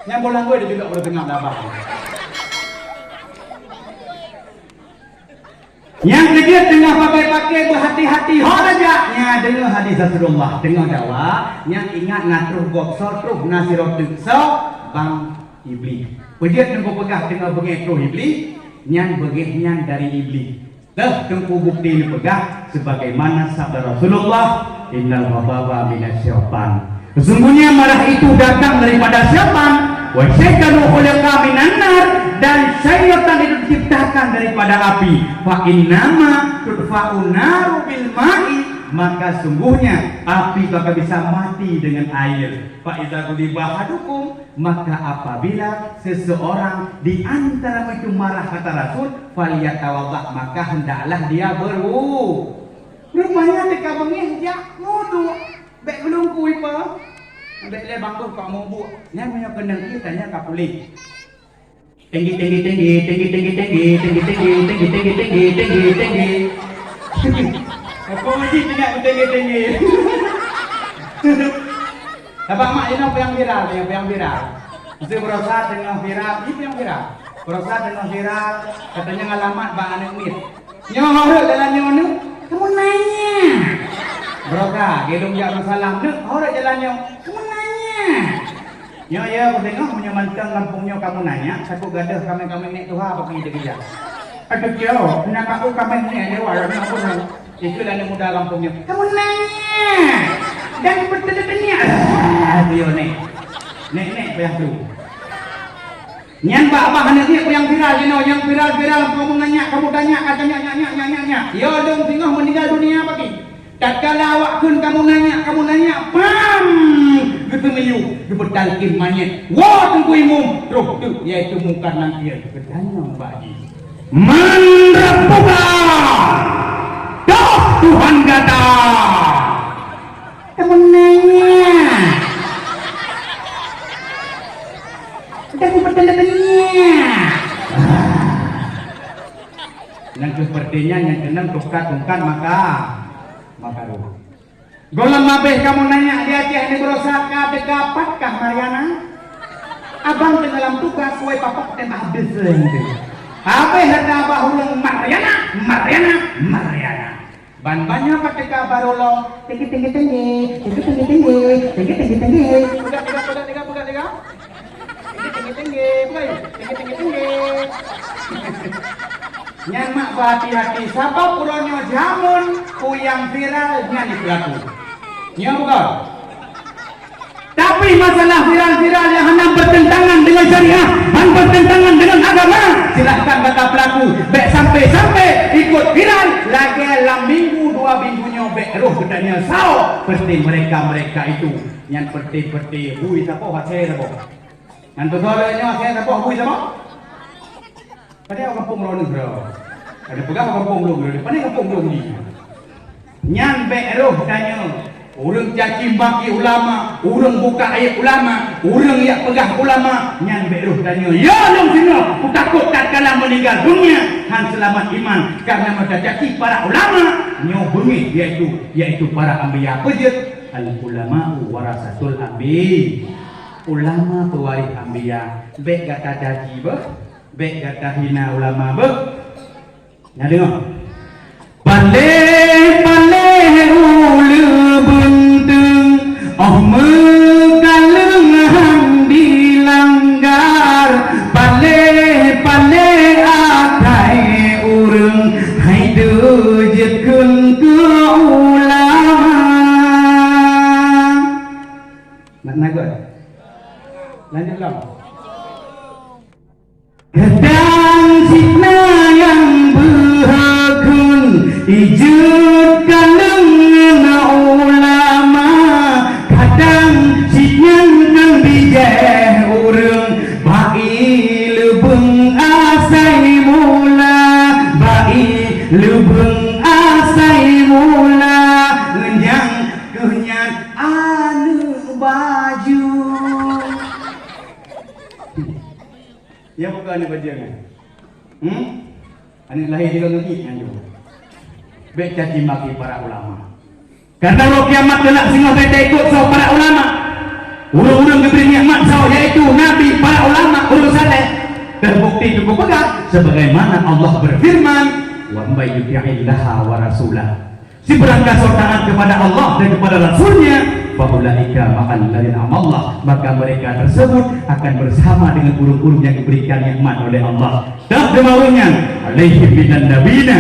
Yang bolang gue dia juga udah tengah dabah. Yang kedua tengah pakai berhati-hati aja. Nya dengar hadis Rasulullah, dengar jawab. Yang ingat ngatur gokso terus nasirot tukso bang iblis. Pejiat tengku pegah tengah bengekro iblis, nyan begehnya dari iblis. Dah tengku bukti ini pegah sebagaimana sabda Rasulullah, innal ghadaba minasyaitan. Sesungguhnya marah itu datang daripada syaitan. Wa syaitanu khuliqa minan nar, dan syaitan itu diciptakan daripada api. Fa innama tudfa'un naru bil ma'i, maka sungguhnya api bakal bisa mati dengan air. Fa idza qudiba hadukum, maka apabila seseorang di antara itu marah kata Rasul, falyatawaddah, maka hendaklah dia berwudu. Rupanya teka bengih dia wudu. Bek belum kui pa. Bek le bangku kau mau bu. Nya punya kendang kita nya kapuli. Tinggi. Apa mesti tidak tinggi. Abang mak ini apa yang viral? Mesti berusaha dengan viral, itu yang viral. Berusaha dengan viral, katanya ngalamat bang anu mit. Nyohor jalan nyono, kamu nanya. Broka, gedung jak salam dek, orang jalannya, kamu nanya. Ya, aku tengok punya mantang lampungnya kamu nanya, satu gadah kami ni tuha apa punya kerja. Aduh jauh, nak aku kami ni ada warna aku nak. Itu lah yang muda lampungnya. Kamu nanya, dan bertanya. Aduh nek payah tu. Nyan pak hendak ni yang viral, yang viral kamu nanya, kamu tanya, katanya nanya. Yo dong tengok meninggal dunia bagi. Tatkala awak kun kamu nanya, pam, gitu meyu, dibetalkin manyet. Wah tunggu imum, terus tu, yaitu mungkar nangkir. Bertanya bagi. Mandrapuka, doh Tuhan kata. Kamu nanya, kamu bertanya. Yang sepertinya yang kenal tungkat maka roh. Golam mabeh kamu nanya dia ini berusaha dapatkah Mariana? Abang dalam tugas kue papak dan habis lagi. Abeh hendak bahulang Mariana. Ban-bannya ketika barulong tinggi. Tinggi. Nyan mak berhati-hati, siapa puronyo jamun yang viral nyan pelaku. Nyan bukan. Tapi masalah viral yang hendak bertentangan dengan syariah, bertentangan dengan agama, silahkan kata pelaku. Bek sampai ikut viral lagi dalam minggu 2 minggunya bek roh katanya sao. Pasti mereka itu yang peti bui siapa hasil siapa. Nanti soalnya hasil siapa bui siapa? Padahal kampung Ronus bro. Ada pegang kampung belum. Padahal kampung belum ni. Nyan beroh tanya. Orang caci maki ulama, orang buka ayat ulama, orang yang pegang ulama, nyan beroh tanya. Ya dong sini, ku takut tatkala meninggal dunia, han selamat iman karena mata caci para ulama. Nyo bumi yaitu para anbiya. Pejat al ulama warasatul anbiya. Ulama pewaris anbiya. Bek kata caci baik kata hina ulama nah dengar bale ulu buntung mekaleng handi langgar bale akai urang haidu jekun ke ulama nak nagot lanjut lah. Kadang fitna yang berhakun ijutkan dengan ulama, kadang fitna bijak orang baik lubeng asai mula yang kenyan anu baju. Ya bukan ni baca ni. Anak lahir dia lagi yang tu. Baik caci maki para ulama. Karena roh kiamat kelak singa beta ikut so para ulama. Urang-urang diberi nikmat so yaitu Nabi sebagaimana Allah berfirman, wa may yuti'illaha wa rasulah, si berangkat taat kepada Allah dan kepada Rasulnya, faulaika ma'al ladzina amallah, maka mereka tersebut akan bersama dengan urung-urung yang diberikan nikmat oleh Allah. Dan demawanya alaihim minan nabiyina,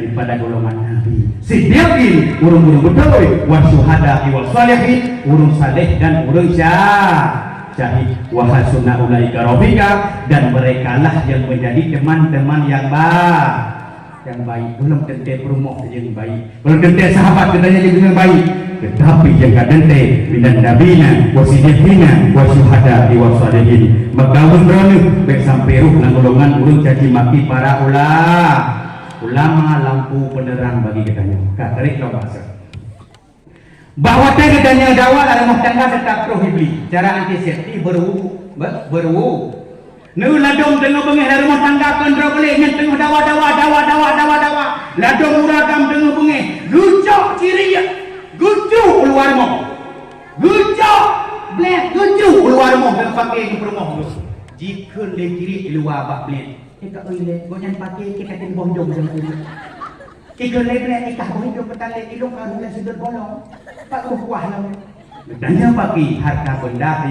daripada golongan nabi, siddiqin, urung-urung betul, wasyuhada wa shalihin, urung saleh dan urung syahid, wa hasuna ulaika rafiqa, dan merekalah yang menjadi teman-teman yang baik. Belum tentu perumah yang baik, belum tentu sahabat katanya yang baik, tetapi yang kadente minan nabina wasidina wasyuhada wa shalihin, maka benerane baik sampai ruh nang golongan urung caci maki para ulama lampu penerang bagi katanya. Katarik lo bahasa bahwa katanya dakwah dalam rumah tangga tetap prohibit. Cara antiseptik berwu ladong tengah bengih dari rumah tangga kontrol boleh yang tengah dawa ladong uragam tengah bengih lucok cirinya gucu keluar mo gucu keluar mo dan pakai di perumah jika le kiri keluar bak blek kita le gojan pakai kita tin bonjong sama tu jika le blek kita bonjong petale ilung karung dan sedot bolong tak kuah lah tanya pakai harta benda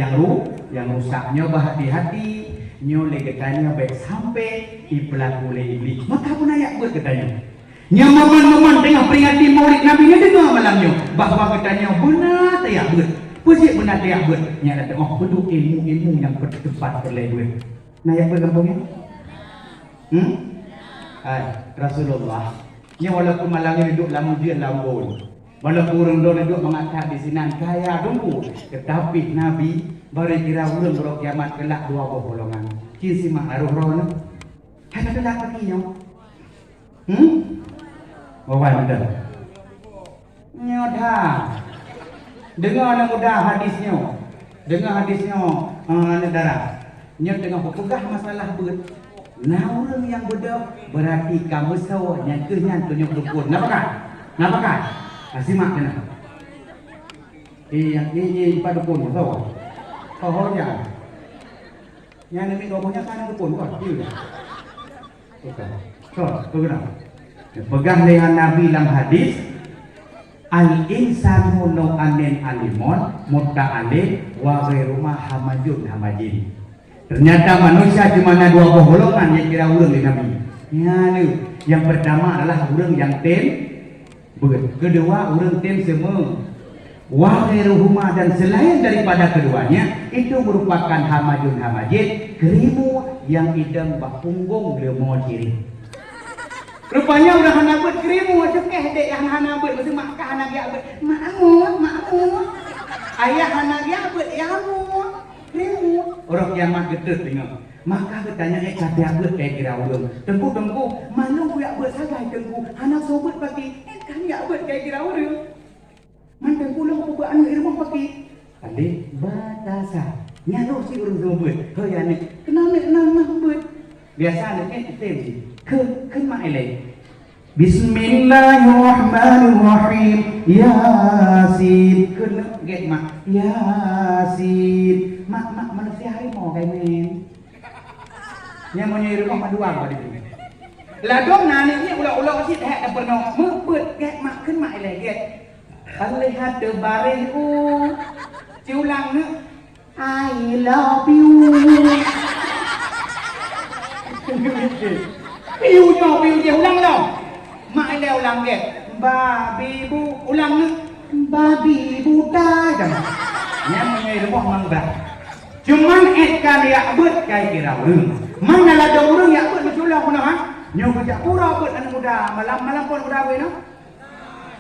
yang rusaknya berhati-hati nyole katanya baik sampai dipelaku oleh iblis, maka pun ayat buat katanya nyaman tengah peringati maulid Nabi nya dengar malamnya bahawa katanya benar tak buat pusik benar tak buat nya ada tengah peduk ilmu yang bertempat oleh buat nah yang berkampungnya Rasulullah nya walaupun malamnya duduk lamun dia lambun walaupun orang duduk mengangkat di sinan kaya dulu, tetapi Nabi baru kira ulun berok kiamat kelak dua golongan. Kisi ma'ruf rono. Kada ada pakinya. Wawan dah. Nyoda. Dengar anak muda hadisnya. Negara. Nya tengah pegah masalah ber. Nah orang yang bodoh berarti kamu sawa nyatanya tunjuk dukun. Napa kan? Simak kena. Ini pada dukun sawa. Kau ya, yang ini ngomongnya kan itu pun kok, iya. Kau kenapa? Pegang dengan Nabi dalam hadis, al insanu no anen alimon muta'alif wa ghairu hamajin. Ternyata manusia cuma ada dua golongan yang kira urang di Nabi. Ya, yang pertama adalah urang yang kedua urang semua. Wahiruhuma, dan selain daripada keduanya itu merupakan hamajin kerimu yang idam bak punggung lemo ciri. Rupanya udah hanabut kerimu cekeh dek yang hanabut mesti makkah anak ya makmu ayah anak ya kerimu orang kiamat getut tengok maka bertanya kata abut kayak kira ulun tengku malu ya abut sagai tengku anak sobut pakai kan ya abut kayak kira ulun mantan pulang ke buat ilmu pakai adik batasa nyaru si urung sobut hoya ni kenal nama sobut biasa ni ke maile Bismillahirrahmanirrahim Yasin kena get mak Yasin mak manusia harimau kayak men yang mau nyari rumah dua apa di sini ladong nani ulah sih hek pernah mebet get mak ke maile get lihat tebarengku ciulang I love you piu ulang dong mak dia ulang ke babi bu ulang babi buta jangan yang menyai rumah mangga cuman kan ya bet kayak kira urang mana ada urang ya bet berjulang pun nyo kerja pura bet anak muda malam pun muda we no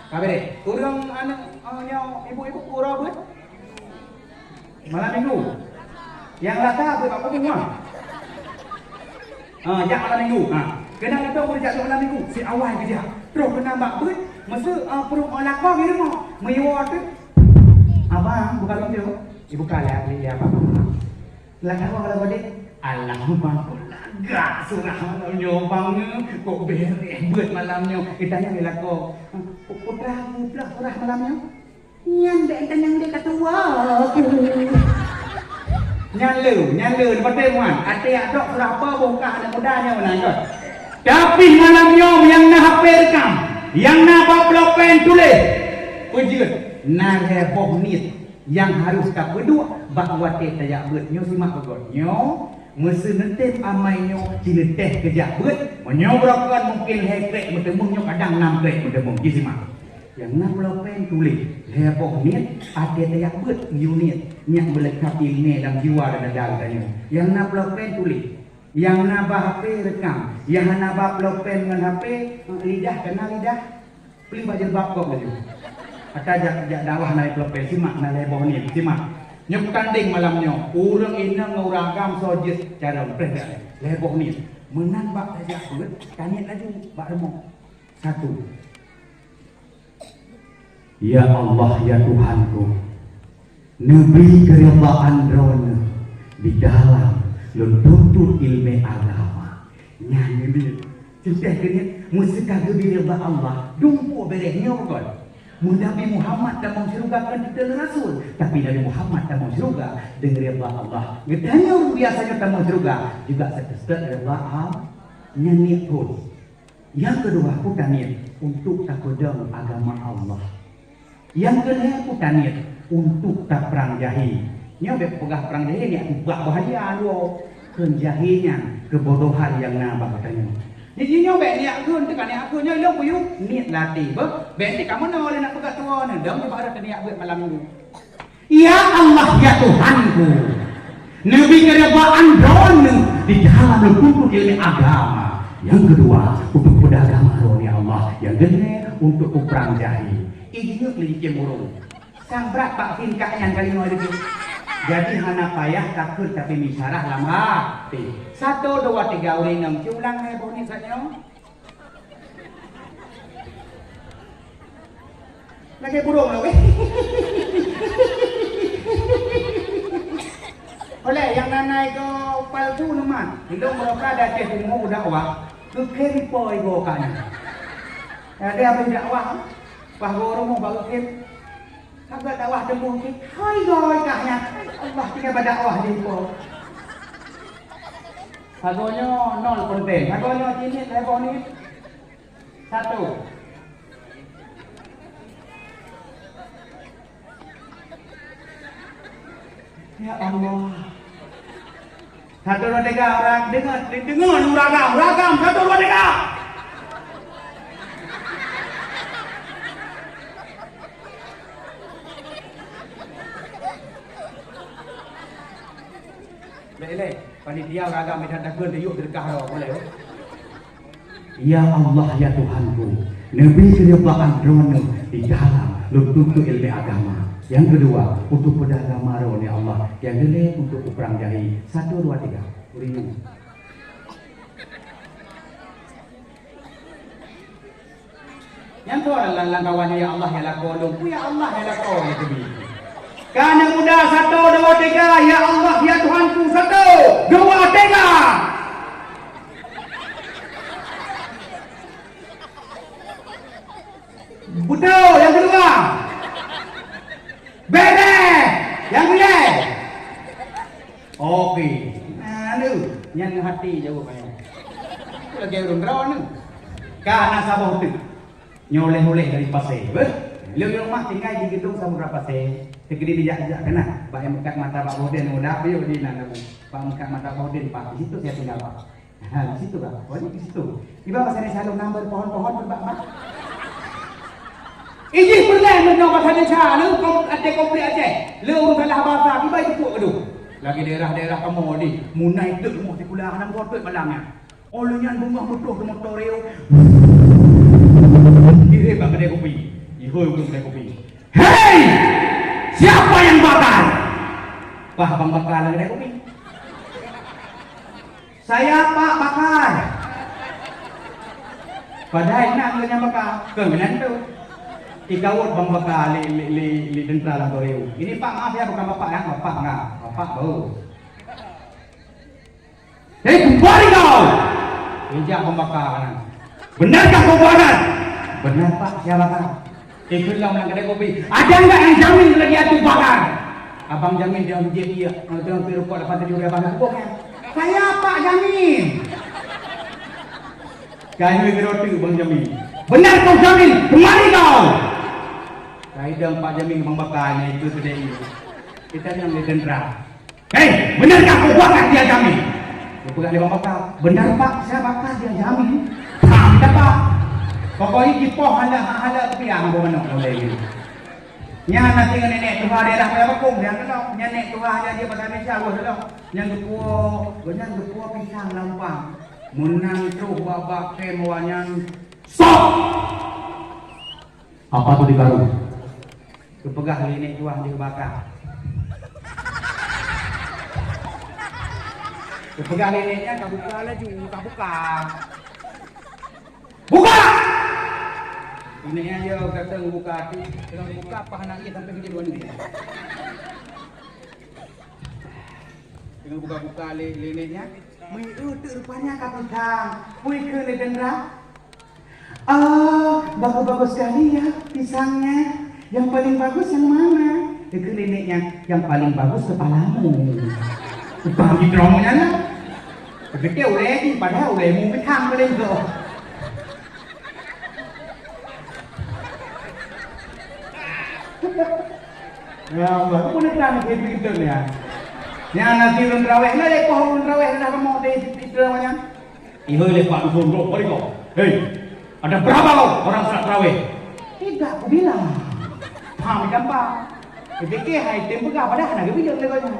kabeh urang anak ibu-ibu pura bet malam minggu yang lata bet apa semua jak malam minggu kena ada boleh jak malam minggu si awal kerja terus kena bak bet masa perut lakau gitu mah meywat tu abang buka pintu ibu kalian lihat apa lakau kalau gede Allahumma laga surah malamnya bangnya kok beres bet malamnya ditanya ni lakau putra surah malamnya yang dek ketua Nyala pada muan. Ada yang dok berapa buka anak mudanya mana kot. Tapi malamnya yang nak hafal rekam, yang nak bawa pen tulis. Ujian nak heboh ni yang harus tak berdua bahawa teh tayak beutnyo simak begotnyo mesin netem amainyo cina teh kejak beut menyobrakan mungkin hekrek bertemunya kadang 6 krek bertemu simak yang nak pen tulis heboh ni ada tayak beut unit yang melekat ilmu dalam jiwa dan dagangnya yang nak pen tulis yang nak HP rekam yang nak pen dengan HP lidah kenal lidah beli baju bab kok lagi kata jak dakwah naik pen simak naik heboh ni simak nyok tanding malamnya urang inang nguragam sojis cara preh heboh ni menang bak tajak beut tanya laju bak remuk satu ya Allah ya Tuhanku Nabi keridhaan rona di dalam tuntut ilmu agama nyanyi dia cinta kini mesti kagak bila Allah dumpu berehnya bukan Nabi Muhammad tak mau syurga kan kita Rasul tapi Nabi Muhammad tak mau syurga dengan ridha Allah getanya biasanya tak mau syurga juga setelah ridha Allah nyanyi pun yang kedua aku tanya untuk tak pedang agama Allah yang kedua aku tanya untuk tak perang jahil nya pegah perang jahil ni buat bahaya lu kenjahinya kebodohan yang nabah katanya jadi nyobek ni aku tekan ni aku nya lu puyu niat latih ben kamu nak oleh nak pegat tua ni dong ada kena buat malam ni ya Allah ya Tuhanku Nabi keridhaan dono di dalam untuk ilmu agama yang kedua untuk pedagang ya Allah yang ketiga untuk perang jahil ini kelingking burung sang berapa tingkah yang kali mau itu jadi hana payah takut tapi misarah lama 1, 2, 3 ulang ulang heboh ni saja lagi burung lah weh oleh yang nanai ko palsu naman hidung mereka ada cek umum dakwah ke keripoi go kan ada apa dakwah bah guru mau baru kem agak dakwah tembung ke hai goy kahnya Allah tinggal pada dakwah di ko hagonya 0 penting hagonya ini heboh ni 1 ya Allah 1, 2, 3 orang dengar ragam 1, 2, 3 Lele, panitia ragam medan dagun dia yuk berkah ro boleh. Ya Allah ya Tuhanku, Nabi keridhaan rono di dalam tuntut ilmu agama. Yang kedua, untuk pedagang maro ya Allah. Yang ketiga untuk perang jahil. 1, 2, 3. Uringan. Yang tu adalah kawannya ya Allah ya lakolong. Ya Allah ya lakolong itu bi. Karena udah 1, 2, 3 ya Allah ya Tuhanku 1, 2, 3 betul yang kedua bebe yang kedua oke nah lu yang hati jauh banyak lagi urung draw nu karena sabah tu nyoleh-oleh dari pasir lu rumah tinggal di gedung Samudra Pasir segede bijak-bijak kena Pak yang mekat mata Pak Bodin udah biar di nana Pak mekat mata Bodin Pak di situ saya tinggal Pak di situ Pak di situ di bawah sana selalu nambah pohon-pohon Pak ini pernah mencoba sana cah lu ada komplit Aceh lu urusan lah bahasa tiba itu puk kedu lagi daerah-daerah kamu ni munai dek mau dikulah enam kotak malangnya olehnya bunga mutuh ke motor reo kiri bang kedai kopi ihoi bukan kedai kopi hei siapa yang bakar? Wah bang bakar kedai kopi saya Pak bakar padahal nak yang bakar kemudian tu ikawut bang bakar li dentral atau reu ini Pak maaf ya bukan bapak ya bapak enggak bapak bau hei kembali kau ijak pembakaran benarkah kau bakar? Benar Pak siapa bakar? Ikut lah menang kedai kopi ada enggak yang jamin lagi atuh bakar? Abang Jamin dia menjadi dia. Kalau tengok pergi rokok lepas tadi udah abang kubuknya. Saya Pak Jamin. Kaya pergi roti Bang Jamin. Benar kau Jamin, kemari kau. Kaidang Pak Jamin Bang Bakarnya itu sudah ini. Kita yang dendera. Hei, benarkah kau bakar dia Jamin? Kau pegang dia Bang Bakar. Benar Pak, saya bakar dia Jamin. Tidak Pak. Pokoknya kipoh anda tapi yang mau menang oleh ini. Nya nanti dengan nenek Tuhan dia dah pada bakung dia kenal. Nenek Tuhan dia pada Malaysia gua dah. Yang gepua pisang lampang. Menang tu babak kemuannya. Stop. Apa tu dikaru? Kepegah nenek Tuhan dia bakar. Kepegah neneknya kau buka laju, kau buka. Buka! Ini dia kata buka tu, tengah buka apa anak dia sampai kerja 2 ni. Tengah buka leneknya. Mui tu rupanya kapitang. Mui ke legenda. Bagus-bagus sekali ya pisangnya. Yang paling bagus yang mana? Ke leneknya. Yang paling bagus kepalamu. Bagi dromnya lah. Tapi dia uleh padahal uleh muไปทางไปเลยโต Ya Allah, aku nak tanya kayak begitu ni ya. Yang nanti ulun raweh, nak lepas ulun raweh dah kamu di itu namanya. Ibu lepas ulun roh balik kau. Hei, ada berapa kau orang sholat raweh? Tidak, aku bilang. Macam apa? Ketika hai tempat apa dah nak kebijuk lekonya.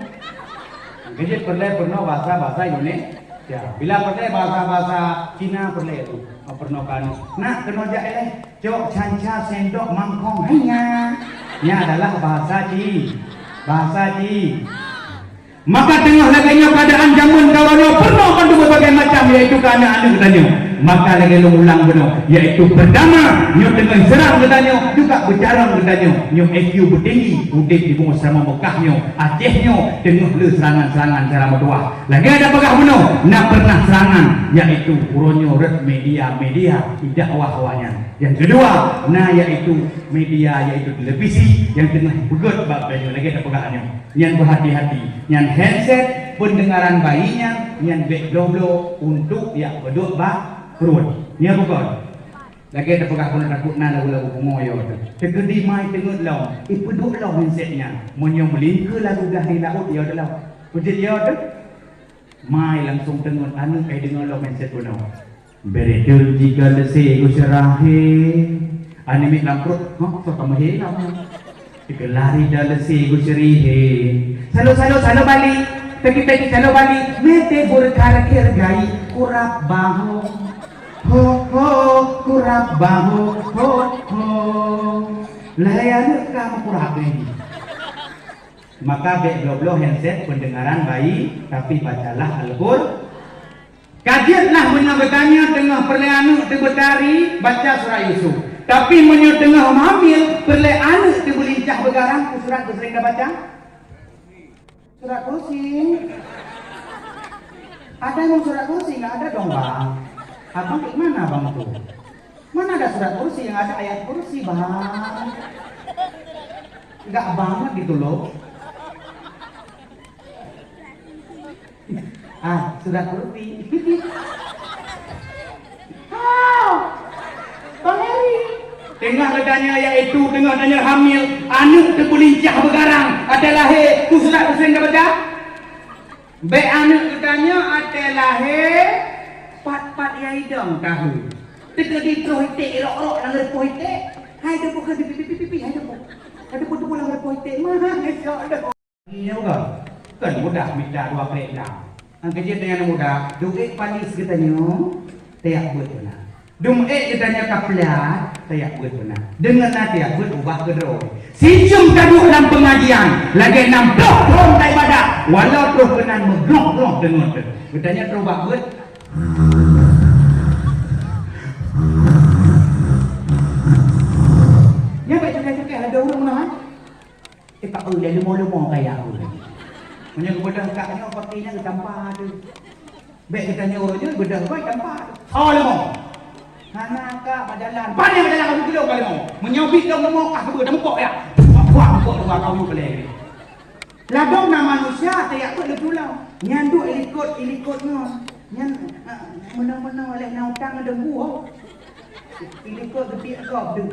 Kebijuk pernah bahasa Indonesia. Ya, bila pernah bahasa Cina pernah itu. Pernah kan. Nak kena jahit cok canca sendok mangkong hanya. Ini adalah bahasa Ji. Maka tengah laganya keadaan zaman kawannya pernah kan berbagai macam yaitu keadaan katanya. Maka lagi ulang benar yaitu pertama nyo dengan serang katanya juga berjalan katanya nyo IQ bertinggi udik di bawah sama Mekahnya Acehnya tengah le serangan-serangan cara medua. Lagi ada pegah benar nak pernah serangan yaitu uronyo red media tidak awahnya. Yang kedua nah yaitu media yaitu televisi yang tengah begut babanya lagi ada pegahannya. Yang berhati-hati yang handset pendengaran bayinya yang backdoblo untuk ya beduk perut. Ni apa kau? Lagi ada pegah pun takut nak lagu-lagu pengoyo tu. Tegedi mai tengok law. Peduk law handsetnya. Mun yang melingkar lagu gahai laut dia adalah. Pujit dia tu. Mai langsung tengok anu dengar law handset pun law. Beredel jika lese ku serahe. Anime lamprut. So kamu he lah. Jika lari dah lese ku serihe. Salo balik. Pagi-pagi salo balik. Mete berkar kergai kurap bahu. Ho kurap bahu ho layan kamu kurap ini. Maka backdoblo handset pendengaran bayi tapi bacalah Al-Qur'an. Kajianlah menyampaikannya tengah perle anu tebetari baca surah Yusuf. Tapi menyo tengah hamil perle anu tebelincah begarang surat sering dah baca. Surat kursi. Ada yang surat kursi enggak ada dong, Bang. Abang ke mana bang tu? Mana ada surat kursi yang ada ayat kursi bang? Enggak banget gitu loh. Surat kursi. Bang Heri. Tengah katanya yaitu tengah katanya hamil, anu terbulincah begarang, ada lahir, tu surat kursi yang baca? Be anu katanya ada lahir. Pat yai dong tahu. Teka di prohitek rok langgar prohitek. Hai depo ke pipi hai depo. Ada pun langgar prohitek mah esok dah. Iya enggak? Kan mudah minta 2 plate dah. Ang kerja dengan mudah, duit panis katanya. Tiap buat benar. Duit katanya kaplat, tiap buat benar. Dengan nanti buat ubah ke drone. Sinjum gaduh dalam pengajian, lagi 60 drone tak ibadah. Walau terus kenan megrok dengan tu. Katanya terubah buat ya baik cakap ada orang mana? Tak tahu dia lemah kayak aku. Punya bedah kaknya pakainya ke tanpa tu. Baik katanya orang je bedah baik tanpa. Oh lemah. Anak kak berjalan. Pandai berjalan aku kilo kali mau. Menyobit dong lemah aku dah mukok ya. Buang mukok dua kau you boleh. Ladong na manusia tayak tu le tulau. Nyandu ilikot no. Nyan menang-menang oleh nautang ada buah. Ilikot gede kau tu.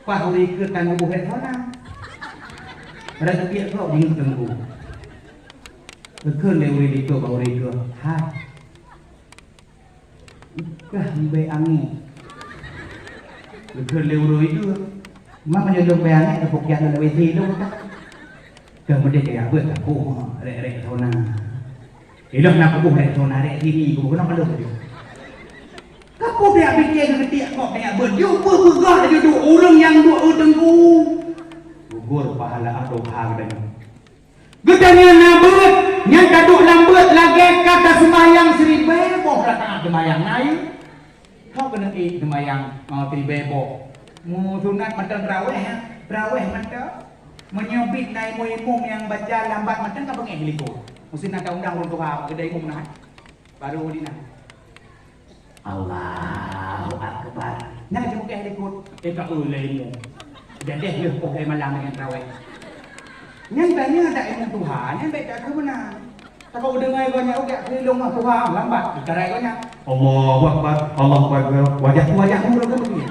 Pak uri ke tangguh buat sana. Ada gede kau bingung tangguh. Keun le uri ilikot ba uri ke. Ha. Ikah be angin. Keun le uri itu. Mak menyeluk be angin ke pokian le weti lu tak. Kemudian dia buat aku rek thona. Ilah nak aku rek thona rek sini aku nak malu tu. Kamu dia bikin ketik kok dia berjumpa begah dia duk orang yang duk tengku. Gugur pahala atau hang dan. Gedanya nabut, yang kaduk lambut lagi kata sembahyang 1000 boh rakaat sembahyang naik. Kau kena sembahyang mau 1000 boh. Mu sunat macam raweh macam menyobit naik imum yang baca lambat macam tak pengen heliko. Mesti nak undang orang tua kedai imum nak. Baru dina. Allahu akbar. Nak jemu ke heliko. Tak ulai mu. Dan dia le pakai malam dengan raweh. Yang tanya tak imum Tuhan, yang baik tak ke mana. Tak kau dengar banyak ugak kelilung Tuhan lambat. Carai kau nya. Allahu akbar. Allahu akbar. Wajahmu ke begini.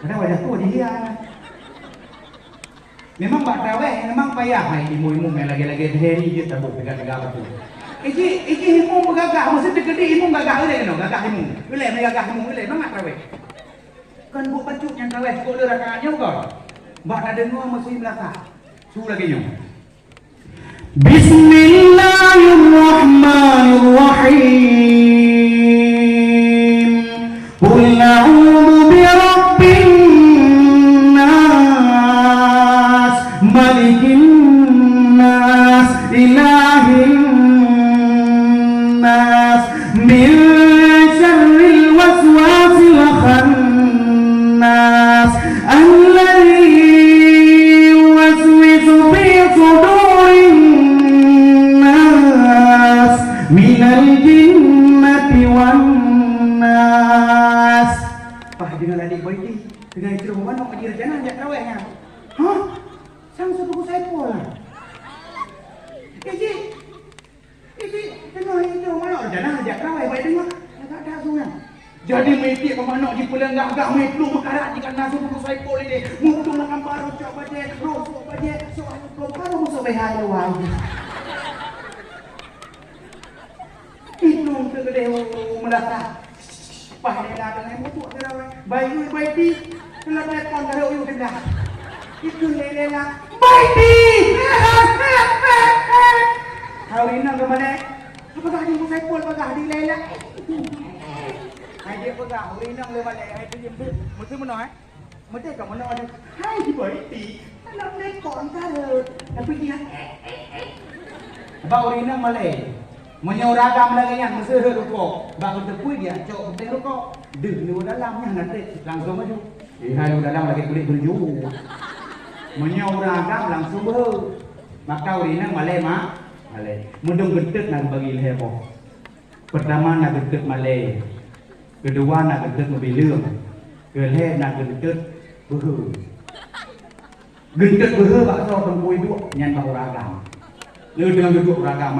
Karena wajahku dia. Memang bak raweh memang payah hai imum yang lagi-lagi hari je tabuk tegak-tegak betul. Iki imum bergagah mesti tegedi imum gagah ulai no gagah imum. Ulai gagah imum ulai mangat raweh. Kan buat bacuk yang raweh kok rakaatnya bukan. Bak ada dengar mesti belakang. Suruh lagi nyong. Bismillahirrahmanirrahim. Qul a'udzu birabbin Malikin nas, ilahin nas, min syarril waswasil khannas, alladzi yuwaswisu fi sudurin nas, minal jinnati wan nas. Pak dengan adik baik ni, dengan isteri rumah nak pergi rencana ajak rawehnya. Hah? Sang suruh saya pola. Iji, tengok itu mana jangan ajak kau baik tengok. Tak ada sungai. Jadi metik pemanok di pulang gagah metlu berkarat jika nasuh buku saya pola ini. Mutu makan baru coba je, rosok baje, soal baru musuh behaya wajib. Itu segede melata. Pahaya dengan mutu kerawe. Baik ti, kalau telepon kalau you kendak. Itu lelela baiti hari ini ke mana apakah dia mau saipul apakah di lela hai dia apakah hari ini le mana hai tu jemput mesti menoi mesti kat mana ada hai di baiti nak lekon kare tapi dia apa hari ini malai menyoragam lagi yang mesti rokok bang terpui dia cok betul rokok dulu dalamnya nanti langsung maju hai dalam lagi kulit berju menyoragam langsung ber. Maka urina malai malai. Mudung gedek nak bagi lehebo. Pertama nak gedek malai. Kedua nak gedek mobil. Kedua nak gedek berhu. Gedek berhu bakso tempui dua nyan uragam. Lalu dengan gedek uragam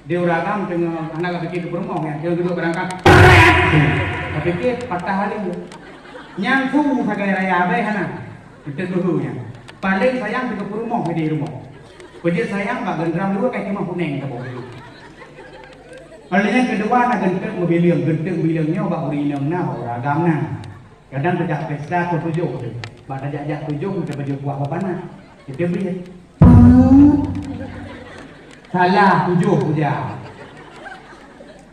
dia uragam dengan anak fikir berumong ya. Dia gedek berangkat. Tapi kita patah hari Nyang fu pakai raya abai hana, kita dulunya. Paling sayang di rumah di rumah. Kerja sayang bak gendram dua kayak cuma puneng ke bawah. Paling yang kedua nak gentek mobilnya bak urinang na ragam na. Kadang terjak pesta ke tujuh, bak terjak tujuh kita baju buah apa na. Kita beli. Salah tujuh puja.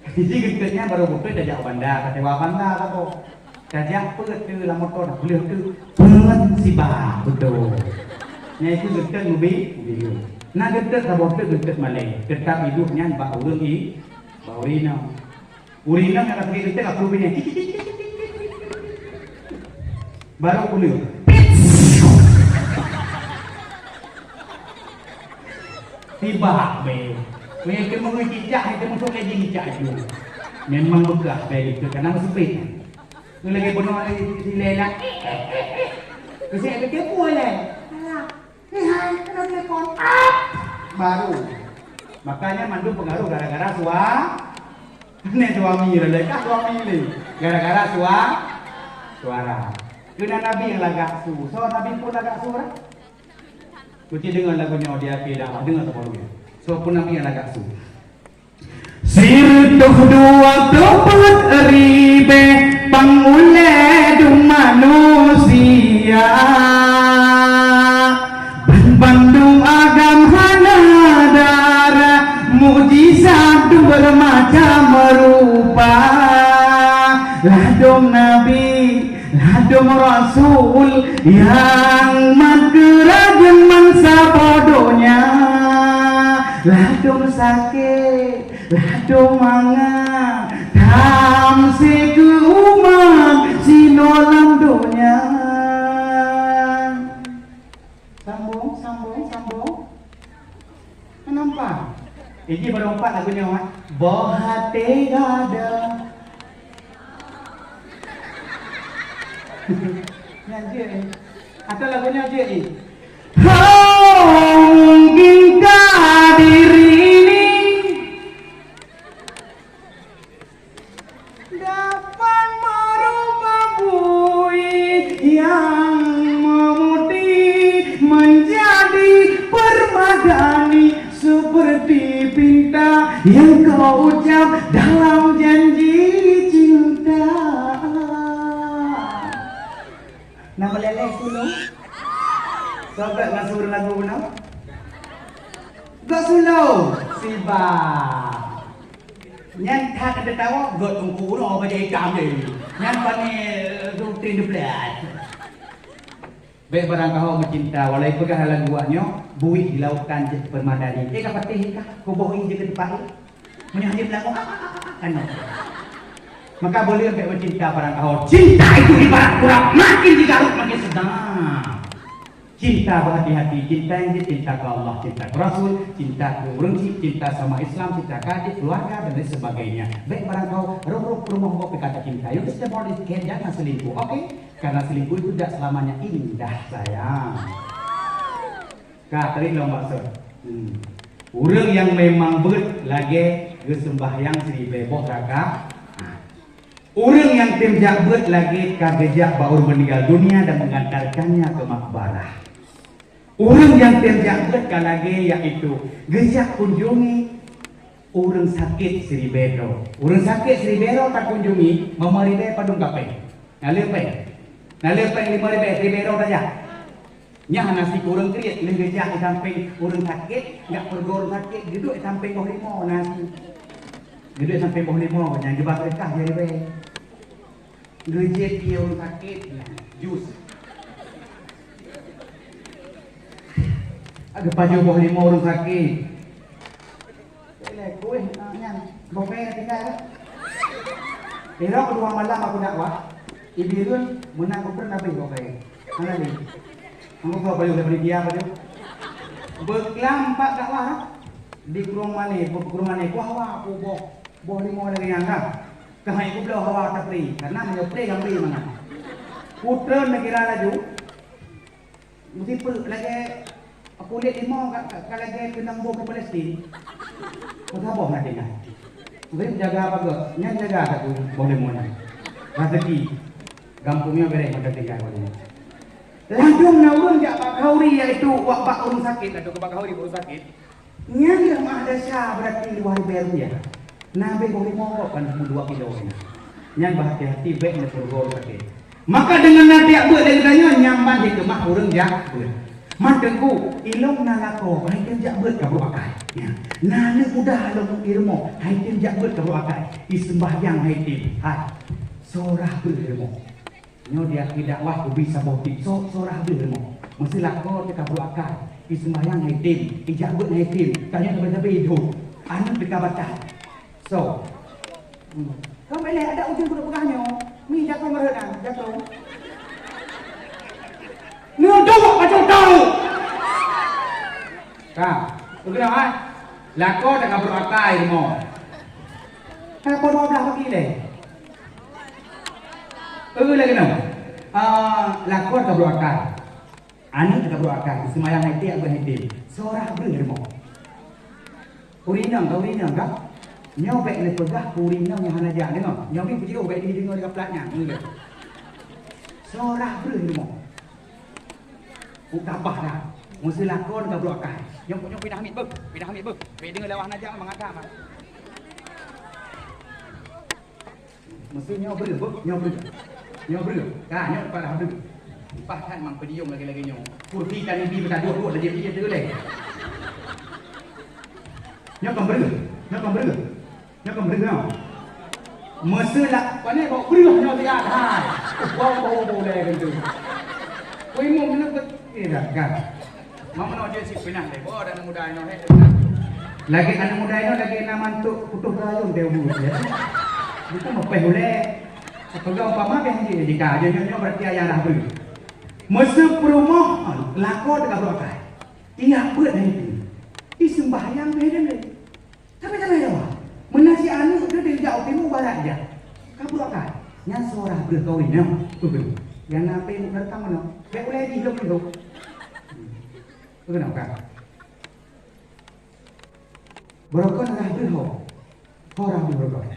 Jadi genteknya baru betul terjak bandar, kecewa bandar apa. Kajak perut tu lah motor dah boleh tu perut si bah betul. Nya itu gedek mobil. Nak gedek tak boleh gedek malai. Tetap hidupnya bak urang bak urina yang pergi gedek aku punya. Baru boleh. Tiba be. Mereka mengicak itu masuk lagi ngicak itu. Memang begah be itu karena sempit. Lagi bunuh lagi si lela. Kasi ada kepo le. telepon baru. Makanya mandu pengaruh gara-gara suami lelaki suami ini gara-gara suara. Kena Nabi yang lagak su, so Nabi pun lagak suara. Kuci dengar lagunya dia tidak dengar sebelumnya. So pun Nabi yang lagak su. Sirtuh dua tempat ribe pangule manusia Bandung agam hanadara mujizat bermacam rupa ladung Nabi ladung Rasul yang mageragem mangsa bodohnya ladung sakit ladung manga tamsi ke umat sinolam dunia sambung kenapa? Ini baru 4 lagunya Mak Bohate gada nyanyi atau lagunya aja ini mungkin diri ini dapat merubah bui yang memutih menjadi permadani seperti pinta yang kau ucap dalam janji cinta. Nama leleh dulu. Sobat ngasur lagu benar. Gak sulau siba. Nyan tak ada tahu gak tunggu no pada ikam je. Nyan pani rutin deplat. Baik barang kau mencinta walai pegah laguannya buih di lautan je permadani. Kah patih kah kau bohong je ke depan. Menyanyi lagu kan. Maka boleh sampai mencinta barang kau. Cinta itu ibarat kurang makin digaruk makin sedang. Cinta berhati-hati, cinta yang cinta ke Allah, cinta ke Rasul, cinta ke orang, cinta sama Islam, cinta ke adik, keluarga dan lain sebagainya. Baik barang kau ruk rumah kau kata cinta. You just about this kid jangan selingkuh, oke? Karena selingkuh itu tidak selamanya indah sayang. Kak, tadi lo maksud. Orang yang memang ber lagi sembahyang seri beboh raka. Orang yang temjak ber lagi kagejak baur meninggal dunia dan mengantarkannya ke makbarah. Orang yang terjangkut lagi yaitu gejak kunjungi orang sakit Sri Bero. Orang sakit Sri Bero tak kunjungi, memari be padung kape. Nalepe 5 Sri Bero saja. Nya nasi kurang kriat le gejak sampai orang sakit, enggak pergi orang sakit, duduk sampai bawah 5 nasi. Duduk sampai bawah 5 yang jebak rekah jadi be. Gejek dia orang sakit, jus. Ada paju bawah 5 orang sakit. Kue nyan, bope tinggal. Era kedua malam aku dakwah. Ibirun menang kuper nabi bope. Mana ni? Kamu kau balik dari dia baju. Beklam pak dakwah. Di rumah ni, ku hawa aku bawah 5 lagi yang kan. Kahai ku belah hawa tapri. Karena menyopri yang beri mana. Putra negara laju. Mesti lagi aku lihat lima kalau dia kena bawa ke Palestin, kau tahu apa nanti kan? Mereka jaga apa tu? Yang jaga aku boleh mana? Rezeki, kampungnya bereh macam tiga boleh. Langsung naun jak pak kauri iaitu wak orang sakit atau pak kauri orang sakit. Yang yang ada syah berarti luar biasa ya. Nabi boleh mau kan 2 kilo ini. Yang berhati-hati baik nak orang sakit. Maka dengan nanti buat dari tanya nyamban di kemah orang jak. Manteku ilong nalako hai tinjak beut ka akai ya nana udah long irmo hai tinjak beut ka akai isembahyang hai tim hai sorah beurmo nyo dia tidak wah ku bisa boti sorah beurmo mesti lako te ka akai isembahyang hai tim ijak beut hai tim tanya sampai hidup anu dikabatah so kau boleh ada ujung pegahnya mi jatuh merenang jatuh Nuduk macam tahu. Kak, tu kena ah. Lako tak kabur akai mo. Kenapa mau dah pergi le? Lagi no. Lako tak kabur akai. Anu tak kabur akai. Semayang hati aku hati. Seorang bermo. Urinang kah? Nyobek le pegah urinang yang hana jak dengar. Nyobek pergi obek dia dengar dekat platnya. Enggak. Seorang bermo. Utabah dah. Mesti lakon ke belakang. Nyok pindah ambil beg. Beg dengar lawah hana jak mengata mah. Mesti nyok ber. Kah nyok pada habis. Lepas kan mang pedium lagi nyok. Kurti kan ibi pada dua dia pergi tu leh. Nyok kan ber. Mesti lah. Pani bawa ber nyok tiga. Hai. Bawa leh kan tu. Kau mau mana dah kan. Mama nak dia si pinah leh. Oh dan muda ino he. Lagi anak muda ino lagi nama tu putus rayun dia bu ya. Itu mau boleh. Pegawai umpama yang jika dia berarti ayah dah ber. Masa perumahan lakon dekat belakang. Ia buat itu. Sembahyang dia. Tapi apa? Menasi anu dia jauh timur barat dia. Kau belakang. Yang seorang berkawin tu. Yang nape datang mana? Baik boleh di hidup. Tu kenapa? Berokon dah berho. Orang berokon.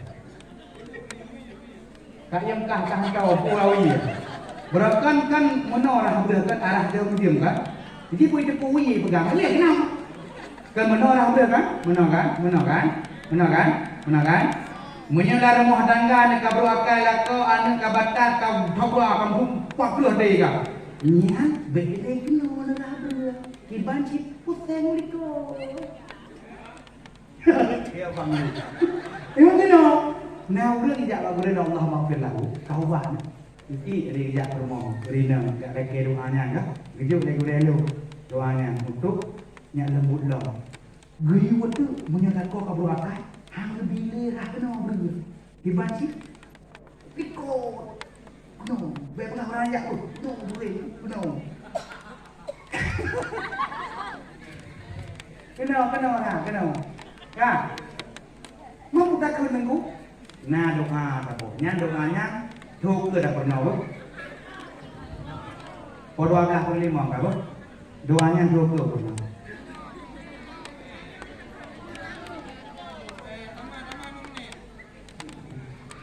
Kak yang kau pulau ini. Berokon kan menorah berokon arah dia diam kan. Jadi pun itu puwi pegang. Lihat kenapa? Kan menorah berokon, menorah. Menyelar rumah tangga ni kabru akal lako anu kabatat kau thobra kampung pakluh dei ka. Nyan bele kena menorah ber. Kibanci pusing liko. Dia bangun. Emang kena. Nah ulah dijak lagu Allah maafkan lagu. Kau buat. Iki dijak rumah. Rina gak reke doanya kan. Gejuk lego doanya untuk nyak lembut lo. Gui waktu menyala kau kabur akai. Hang lebih lerah kena ber. Dibanci. Pikot. No, baik pernah ranjak tu. No, boleh. No. Kena. Ya. Mau buka ke minggu? Nah doa apa? Nya doanya thuk ke dah pernah bu. Doa kah boleh mau kah bu? Doanya thuk ke pernah.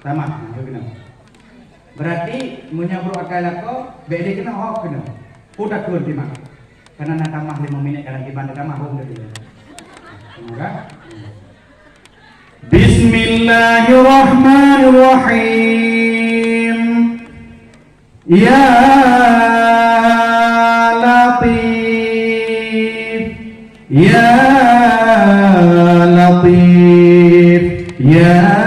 Sama, kena. Berarti menyabru akal aku, beda kena hok kena. Udah turun timah. Karena nak tambah 5 minit kalau di bandar tambah hok dia. Semoga. Bismillahirrahmanirrahim. Ya Latif, Ya Latif, Ya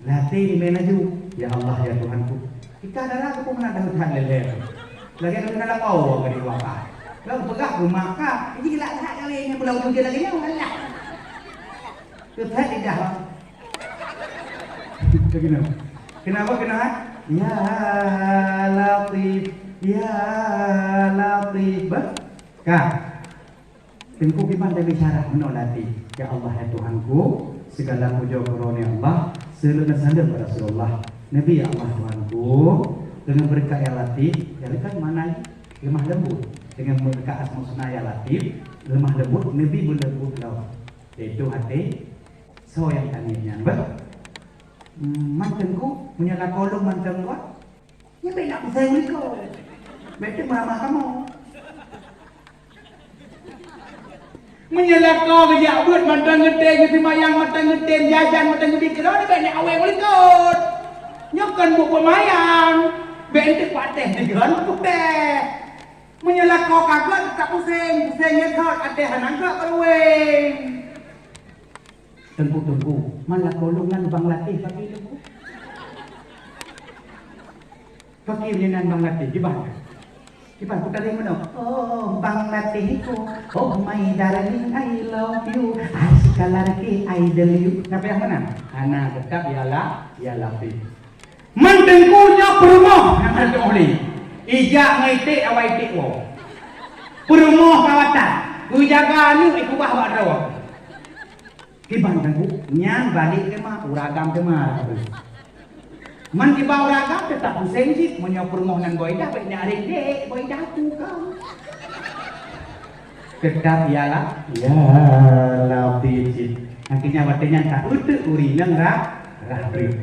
Latif menaju. Ya Allah ya Tuhanku. Kita adalah aku menanda hutan leher. Lagi aku menanda kau ke di waka. Lalu pegah rumah kah? Ini gila tak kali ini pulau tu dia lagi ni Allah. Tuhan tidak. Kenapa? Ya Latif, Ya Latif. Kah? Tengku gimana bicara menolati. Ya Allah ya Tuhanku, segala puja karunia Allah, seluruh sandar pada Rasulullah. Nabi ya Allah Tuhanku, dengan berkat ya Latif, ya kan mana lemah lembut. Dengan berkat asma husna ya Latif, lemah lembut, Nabi berlembut lau. Itu hati, so yang tanya ber. Mantanku menyala kolong mantan gua, ya baik nak saya uliko, baik marah kamu. Menyala kau kerja buat mantan ngeteng, ngetimbayang mantan ngeteng, jajan mantan ngeteng, kalau ni baik nak awal ulikot, nyokan buat pemayang, baik itu pateh digeran putih. Menyala kau kagak tak pusing nyetot, ada hanang kau keruing. Tunggu, malah kolongan Bang Latif bagi tunggu. Bagi dengan Bang Latif di mana? Di mana kita lihat mana? Oh Bang Latif itu, oh my darling I love you, asik lagi I love you. Siapa yang mana? Anak tetap ya Latif. Mendengkunya perumah yang ada oleh. Ijak ngaitik awal itik wo. Perumah kawatan. Ku jaga ni iku bah wak rawa. Kiban tengku, nyang balik ke mah, uragam ke mah. Man di bawah ragam tetap sensit menyok permohonan boidah baiknya arek boidah tu kau. Kedap ialah ya labijit. Akhirnya watenya tak utuh urinang rahri.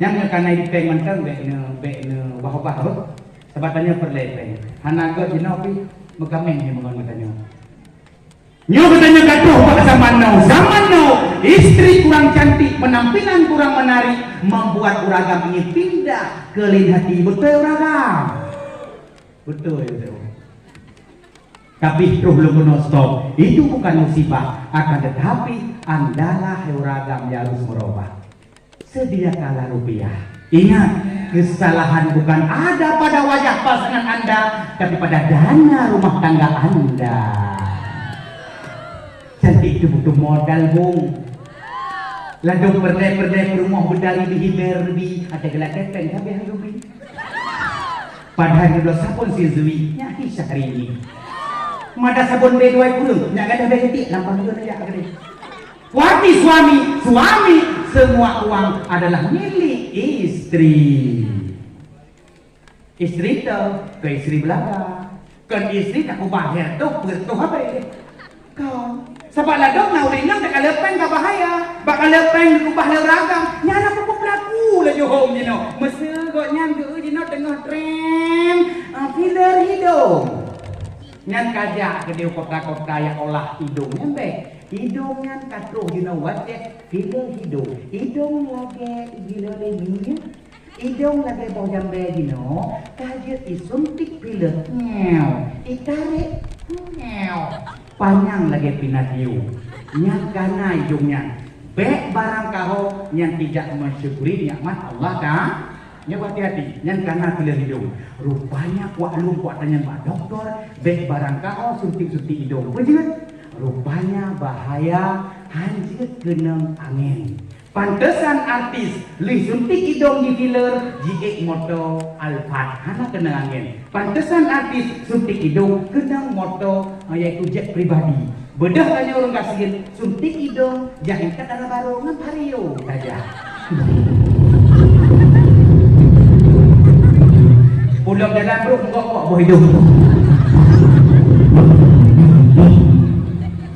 Yang karena di peng mentang bekne bah sebatannya perlepeng. Hanaga jinopi megameng yang mengatanya. Nyo katanya katuh pada zaman now istri kurang cantik, penampilan kurang menarik, membuat uragam ini pindah ke lain hati. Betul uragam? Betul itu. Tapi belum stop. Itu bukan musibah, akan tetapi andalah uragam yang harus merubah. Sediakanlah rupiah. Ingat, kesalahan bukan ada pada wajah pasangan Anda, tapi pada dana rumah tangga Anda. Cantik itu butuh modal, Bung. Ladung perdai rumah berdari bihiler bi ada gelak tepeng tapi halubi. Padahal dulu sabun si Zui nya hisah hari ini. Mada sabun B2 kurung nya ada begitu lampang dulu ya gede. Wati suami semua uang adalah milik istri. Istri itu ke istri belakang. Kan istri tak ubah tuh bertuh apa ini? Kau sebab ladong na urinang tak lepeng ka bahaya. Bakal lepeng kubah le ragam. Nyana pupuk laku lah johong you know. Mesel kok nyang ge you know tengah trem filler hidung. Nyan kajak ke dia kota-kota yang olah hidung nyampe. Hidung nyan katruh you know what filler hidung. Hidung lagi gila lagi. Hidung lagi bau jambe you know. Kajet disuntik filler. Nyew. Ditarik. Nyew. Panjang lagi pinatiu yang karena hidungnya baik barang kau yang tidak mensyukuri nikmat Allah kan ya hati-hati yang karena pilih hidung rupanya kuat lu kuat tanya pak dokter baik barang kau suntik-suntik hidung betul rupanya bahaya hancur kenang angin. Pantesan artis li suntik hidung di filler jika moto Alphard hana kena angin. Pantesan artis suntik hidung kena moto yaitu jet pribadi. Bedah tanya orang kasih suntik hidung jangan kata baru ngan pario saja. Pulang dalam bro enggak boh hidung.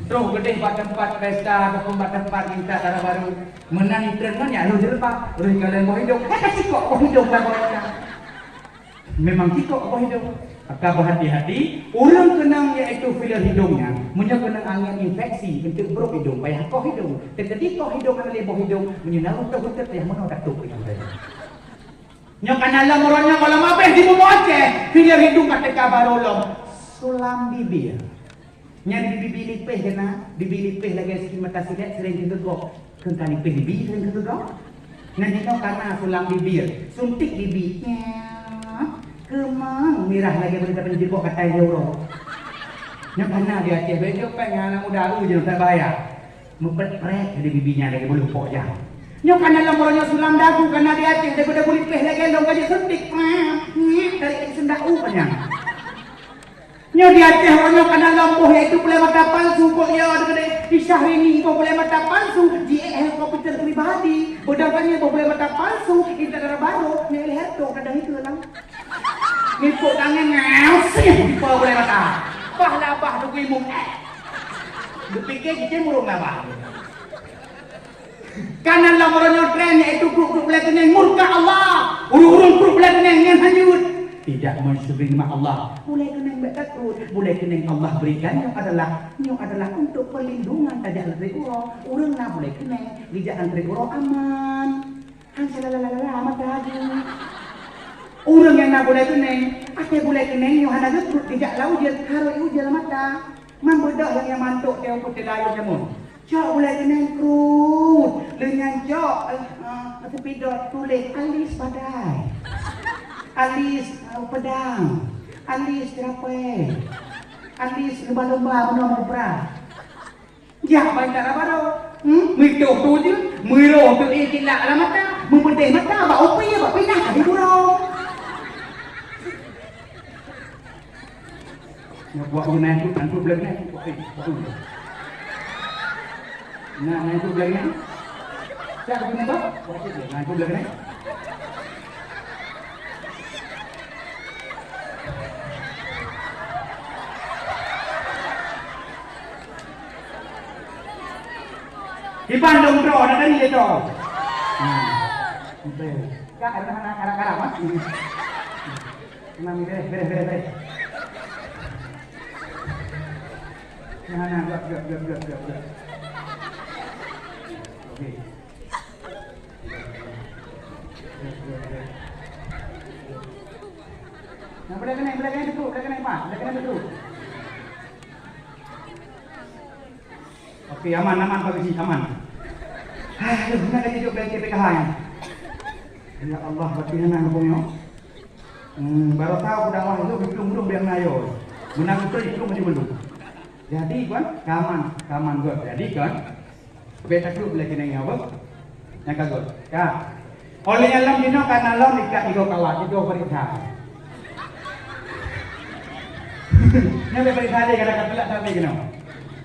Terus gede tempat pesta ataupun tempat minta cara baru menang intern ya lu jerpa udah kalian mau hidup kasih kok mau hidup lah memang kok mau hidup maka berhati-hati orang kenang yaitu filler hidungnya menyenang angin infeksi bentuk buruk hidung payah kok hidung terjadi kok hidung ada lebih hidung menyenang betul-betul yang mana tak tuh nyok analam orangnya kalau mabeh di bumbu Aceh filler hidung kata kabar ulong sulam bibir nyari bibi lipeh kena bibi lipeh lagi sikit mata silet sering kegegok kentang lipeh bibi sering kegegok nanti kau karena sulang bibir suntik bibinya kemang mirah lagi berita penjebok kata euro yang karena dia Aceh bejo pengen anak muda lu jangan terbayar mempret-pret jadi bibinya lagi belum pokja nyok karena lamornya sulam dagu karena dia Aceh daripada lipeh lagi dong gaji suntik dari sendau panjang nyo di Aceh orang kena lampuh yaitu boleh mata palsu kok ya ada kena di Syahrini kok boleh mata palsu di komputer pribadi bodangnya kok boleh mata palsu itu ada baru ni lihat tu kadang itu lang ni kok tangan ngelsih kok boleh mata bah tu imum dipikir kita murung labah kanan lamornya tren yaitu grup boleh kena murka Allah urung-urung grup boleh kena yang hanyut tidak mensyukuri nikmat Allah boleh kenang takut boleh kenang Allah berikan yang adalah untuk perlindungan tajak dari Allah orang nak boleh kenang bijak dari Allah aman hansalalala amat lagi orang yang nak boleh kenang ate boleh kenang yang hana getrut bijak lau dia harus ujal mata man bedak yang mantuk dia putih layu jamun cok boleh kenang krut dengan cok tapi dot tulis alis padai alis pedang, alis terape, alis lumba-lumba menong perang. Ya, banyak apa tu? Mito tu je, miro tu tidak lah mata, membedeh mata, bak upi ya, bak pindah kali burung. Nak buat guna tu, antu belakang ni, buat nak antu belakang ni. Siapa guna buat? Buat tu, antu belakang ni. Di Bandung bro, ada dari itu. Kak, ada anak-anak mas. Mami beres. Nah, gap. Oke. Nah, boleh kena duduk, duduk. Oke, aman posisi, aman. Aduh, nak kasi duduk dari PKH ya. Ya Allah, batin na punya. Baru tahu dakwah itu belum biang nayo. Menang itu belum. Jadi kan, kaman gue. Jadi kan, beta dulu lagi nanya apa? Yang kagak. Ya. Oleh alam dino karena alam nikah igo kawat itu perintah. Nyampe perintah dia kata sampai gino.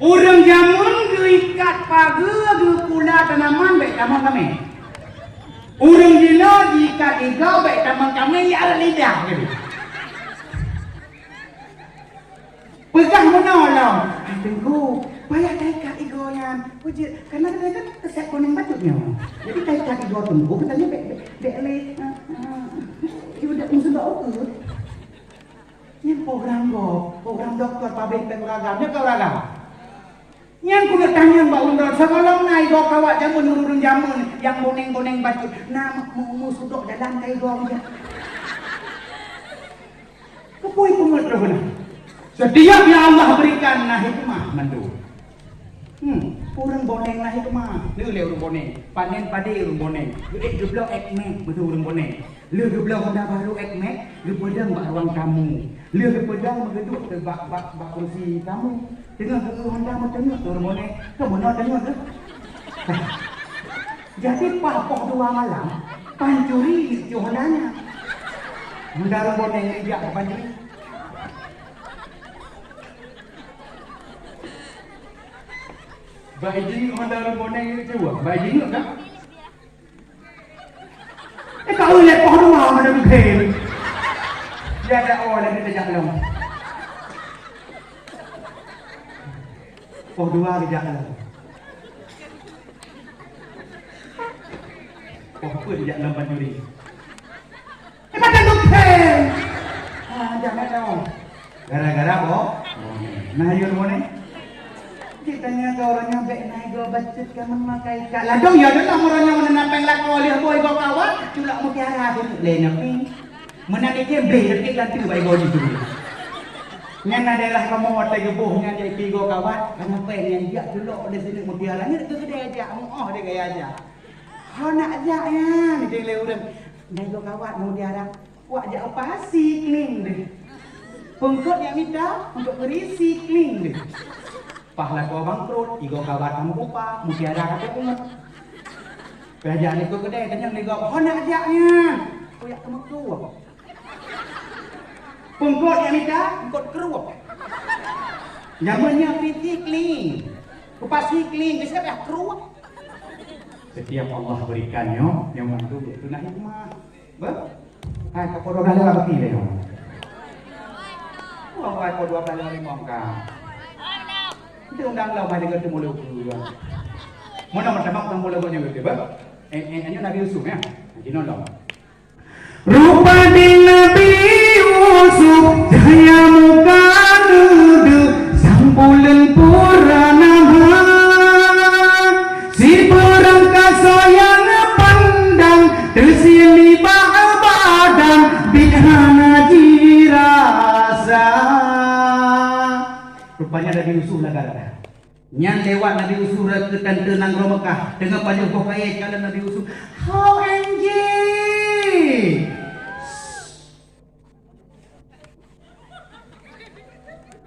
Urang jamun geikat pagi ge pula tanaman baik taman kami. Urang dino diikat igo baik taman kami ya lidah gitu. Pegang menolong. Tunggu, payah taikat igoyan. Wujud, karena mereka keset kuning bacutnya. Jadi taikat igo tunggu, katanya bek-bek. Udah sudah ukur. Ini program dokter pabrik penguragamnya ke uragam. Yang kuda tanya Mbak Undol, sekolong naik go kawat jamun urun jamun yang boneng bacut. Nah, mau sudok dalam kai go aja. Kepui pungut rohna. Setiap yang Allah berikan nah hikmah mandu. Urang boneng nah hikmah. Lu urang boneng. Panen padi urang boneng. Gede geblok ekmek betul urang boneng. Lu geblok Honda baru ekmek, lu pedang bak ruang tamu. Lu pedang megeduk ke bak kursi tamu. Tengah ke Honda mau tengok urang boneng. Kamu nak tengok ke? Jadi papok 2 malam pancuri di Hondanya. Honda urang boneng dia pancuri. Bayi Honda Boneng ini coba, bayi enggak? Kau lihat pohon rumah ada bukit. Dia ada orang yang tidak lama. Pohon dua tidak lama. Pohon apa tidak lama pancuri? Pada bukit. Jangan dong. Gara-gara boh. Nah, yur Boneng. Kitanya ke orangnya baik naik go bacet kan memakai kak ladong ya dalam orangnya menenapeng lak oleh boy go kawat culak mutiara pun lena ping menani kembe detik ganti baik go itu nyana daerah kamu wate gebuhnya dia tigo kawat karena pengen dia dulu di sini mutiaranya itu gede aja dia gaya aja nak aja ya ni le urang naik go kawat mutiara wak aja opasi clean deh pengkot yang minta untuk berisi clean deh pahla ko bangkrut, igo kawat kamu lupa, mutiara kata umat. Kerajaan itu gede, kenyang nego, nak ajaknya, koyak kamu keruak. Pengkot yang minta, pengkot keruak. Nyamannya piti clean, kupasi clean, bisa ya keruak. Setiap Allah berikannya, yang mantu itu nak hikmah. Kau kodok dah lewat beti deh. Kau kodok dah lewat ngomong. Itu undang lau pada kerja mula dulu. Mana macam apa mula punya kerja, bah? Ini Nabi Yusuf ya, jinon lau. Rupa di Nabi Yusuf, cahaya muka duduk, sampulan purana si perangkat sayang pandang, tersili badan, bidhana jirasa. Rupanya Nabi Yusuf lah kata. Yang lewat Nabi Yusuf ke tante Nanggro Mekah dengan panjang pokoknya kala Nabi Yusuf. OMG.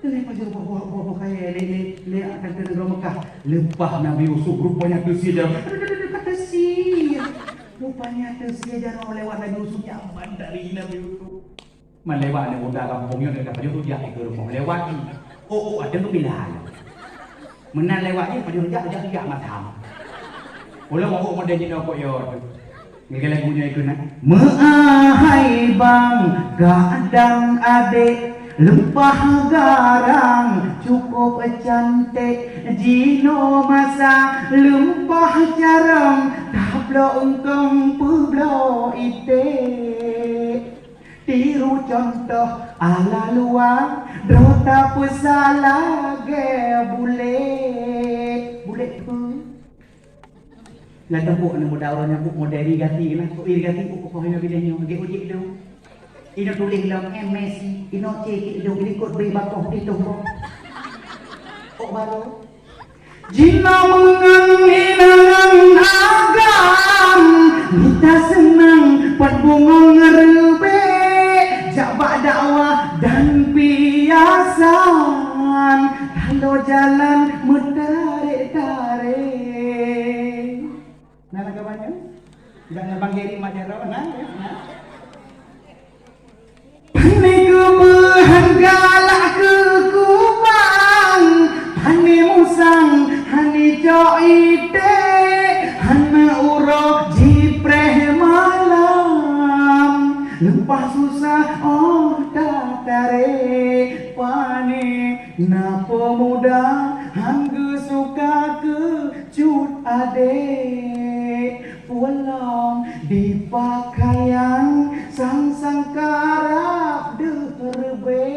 Dengan panjang pokoknya lihat tante Nanggro Mekah. Lepas Nabi Yusuf rupanya tersiar. Kata siar. Rupanya tersiar orang lewat Nabi Yusuf yang dari Nabi Yusuf. Melewat ni udah kampungnya dekat Nabi Yusuf dia ikut rumah lewat. Oh, ada pemilihan. Menang lewatnya pada dia macam. Ulah mau model ni apa yo. Ni lagunya itu nak. Meahai bang, gadang adik, lempah garang cukup cantik, jino masa lempah jarang, tablo engkong publo ite. Tiru contoh ala luar, dota pesala ge bule. Bule tu la tembok na muda orang nyambuk moderi gati lah. Ko iri gati ko ko hina bidanya ge uji do. Ino tulis lang Messi, ino cek do ikut beri bakoh di tembok. Oh baru jina menginang agam, kita senang pat bungong ngerebe, jabak dakwah dan piasan, kalau jalan mentarik-tarik. Nah kawannya, jangan Bang Geri Majaro, nah. Pandai ke berhargalah ke kubang, pandai musang, hani joite, hana urok jipreh malam, lempah susah oh tatare, pane na pemuda hangga suka ke cut ade, pulang dipakaian sang karab derbe.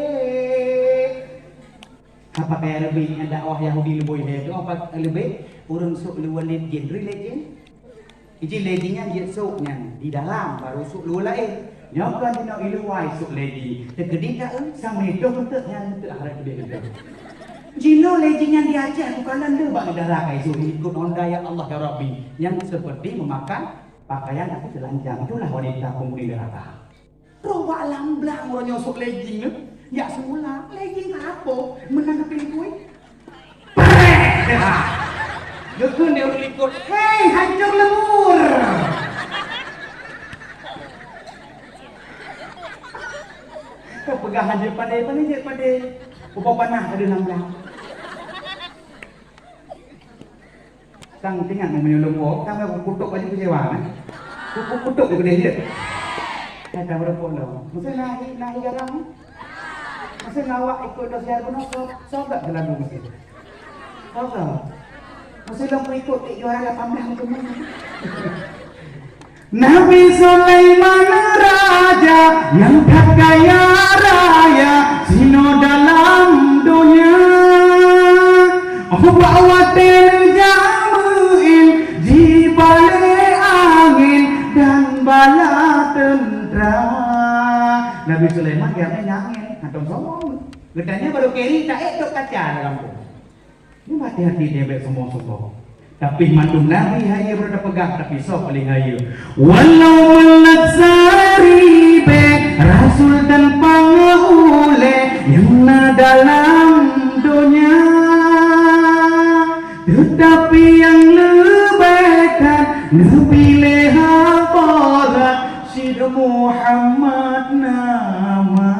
Apa kayak lebih dakwah Yahudi lebih itu apa lebih urang sok luar legend religion. Iji legendnya dia soknya di dalam baru sok luar lain. Nyokan dina iluai sok legend. Tegedi tak sama itu untuk yang untuk harap dia itu. Jino legend yang diajar bukan anda bagi darah kayak itu ikut onda ya Allah ya Rabbi yang seperti memakan pakaian tapi telanjang, itulah wanita penghuni neraka. Roba lamblang orang nyosok legging tu. Ya semula legging apa? Menanggapi kuih. Lekun dia udah ikut. Hei, hancur lemur. Kau pegang hancur pandai je pandai. Upah panah ada lamblang. Sang tinggal menyolong kau, kau kutuk baju kecewa. Kutuk dia dia. Kata berapa lo? Masa naik garang? Masa ngawak ikut dosia pun sobak ke lagu mesti. Sobak. Masa lo ikut juara 18 ke mana? Nabi Sulaiman raja yang tak kaya raya sino dalam dunia. Oh bawa jamuin di balik angin dan bala Nabi Sulaiman dia nyangin, hantam sombong. Gedanya baru kiri, tak dok kaca dalam tu. Ini hati-hati dia baik sombong-sombong. Tapi mandu Nabi hanya berada pegang, tapi sok paling haya. Walau melaksari be Rasul dan pangule yang dalam dunia, tetapi yang lebihkan Nabi leha pola Muhammad nama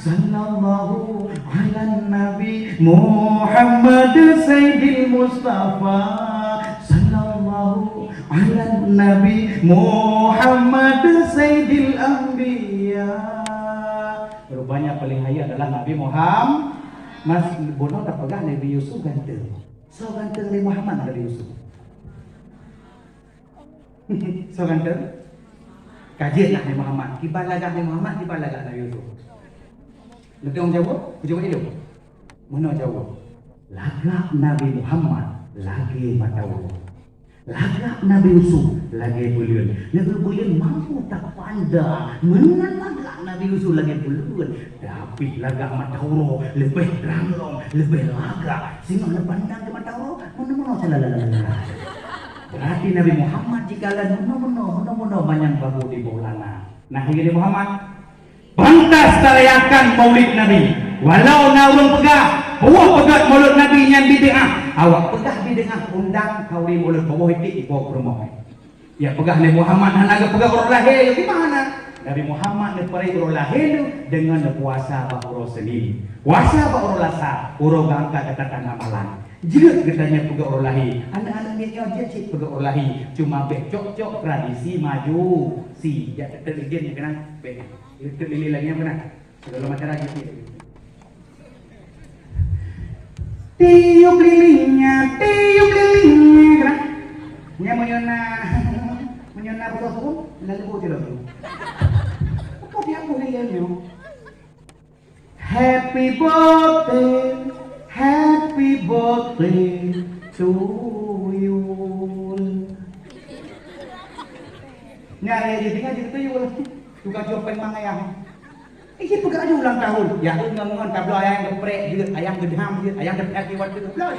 sallallahu ala nabi Muhammad Sayyidil Mustafa sallallahu ala nabi Muhammad Sayyidil Anbiya. Rupanya paling haya adalah Nabi Muhammad. Mas bono tak pegang Nabi Yusuf ganteng. So ganteng Nabi Muhammad Nabi Yusuf. So ganteng. Kajian Nabi Muhammad, kibalagah Nabi Muhammad, kibalagah Nabi Yusuf. Lepas orang jawab, jawab itu. Mana jawab? Lagak Nabi Muhammad lagi matawu. Lagak Nabi Yusuf lagi bulian. Nabi bulian mampu tak pandang. Mana lagak Nabi Yusuf lagi bulian. Tapi lagak matawu lebih ranglong, lebih lagak. Sehingga pandang ke matawu, mana-mana salah. Berarti Nabi Muhammad jika menomono banyak babu di bolana. Nah ini Muhammad pantas terayakan maulid Nabi. Walau naurun pegah, buah pegat maulid Nabi yang bid'ah. Awak pegah bid'ah undang kauli maulid bawah itu bawa ke rumah. Ya pegah Nabi Muhammad hanaga pegah orang lahir di mana? Nabi Muhammad leparai orang lahir dengan puasa bahuro sendiri. Puasa bahuro lasa, urang angkat kata amalan. Jika katanya pegak orang lahir, anak-anak dia cik pegak orang lahir, cuma cok tradisi maju si, ya terlihat ni kena, terlili lagi yang mana? Segala macam lagi dia. Tiup lilingnya, kan? Nya menyona betul lalu kau tidak tahu. Kau dia aku lilingnya. Happy birthday to you. Nyari aja tinggal gitu you. Tukang copeng mangayang. Ini pegang aja ulang tahun. Ya, ngon tablo ayam geprek, juga ayam gedham, ayam geprek kiwat gitu. Belum.